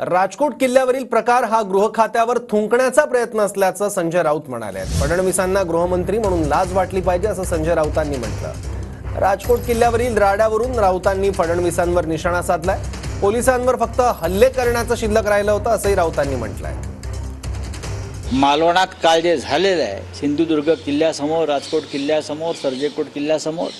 राजकोट किल्ल्यावरील प्रकार हा गृह खात्यावर थुंकण्याचा प्रयत्न असल्याचं संजय राऊत म्हणाले. फडणवीसांना गृहमंत्री म्हणून लाज वाटली पाहिजे असं संजय राऊतांनी म्हटलं. राजकोट किल्ल्यावरील राड्यावरून राऊतांनी फडणवीसांवर निशाणा साधलाय. पोलिसांवर फक्त हल्ले करण्याचं शिल्लक राहिलं होतं असंही राऊतांनी म्हटलंय. मालवणात काल जे झालेलं आहे सिंधुदुर्ग किल्ल्यासमोर, राजकोट किल्ल्यासमोर, सर्जेकोट किल्ल्यासमोर,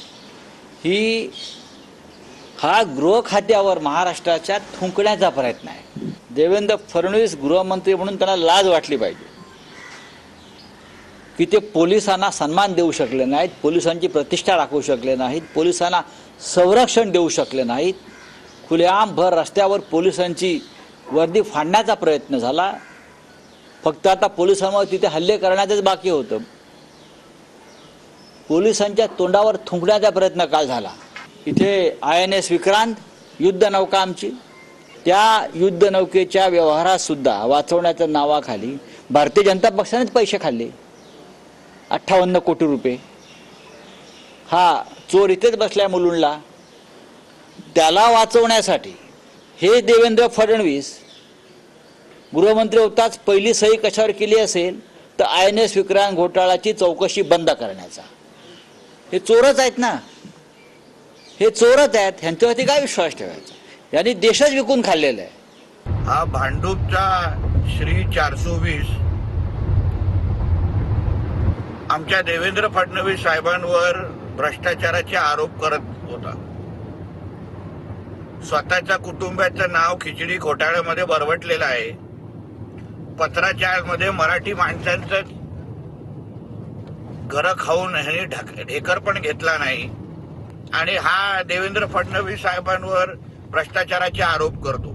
हा गृह खात्यावर महाराष्ट्राच्या थुंकण्याचा प्रयत्न आहे. देवेंद्र फडणवीस गृहमंत्री म्हणून त्यांना लाज वाटली पाहिजे की ते पोलिसांना सन्मान देऊ शकले नाहीत, पोलिसांची प्रतिष्ठा राखू शकले नाहीत, पोलिसांना संरक्षण देऊ शकले नाहीत. खुलेआम भर रस्त्यावर पोलिसांची वर्दी फाडण्याचा प्रयत्न झाला. फक्त आता पोलिसांवर तिथे हल्ले करण्याचंच बाकी होतं. पोलिसांच्या तोंडावर थुंकण्याचा प्रयत्न काल झाला. इथे INS विक्रांत युद्धनौका आमची, त्या युद्धनौकेच्या व्यवहारात सुद्धा वाचवण्याच्या नावाखाली भारतीय जनता पक्षानेच पैसे खाल्ले. 58 कोटी रुपये. हा चोर इथेच बसलाय मुलुंडला. त्याला वाचवण्यासाठी हे देवेंद्र फडणवीस गृहमंत्री होताच पहिली सही कशावर केली असेल तर INS विक्रांत घोटाळ्याची चौकशी बंद करण्याचा. हे चोरच आहेत ना, हे चोरच आहेत. ह्यांच्यावरती काय विश्वास ठेवायचा? यांनी देशच विकून खाल्लेला आहे. हा भांडूपचा श्री 420 आमच्या देवेंद्र फडणवीस साहेबांवर भ्रष्टाचाराचे आरोप करत होता. स्वतःच्या कुटुंबाचं नाव खिचडी घोटाळ्यामध्ये बरवटलेलं आहे. पत्राच्या मध्ये मराठी माणसांचं घर खाऊन ह्यांनी ढेकर पण घेतला नाही आणि हा देवेंद्र फडणवीस साहेबांवर भ्रष्टाचाराचे आरोप करतो.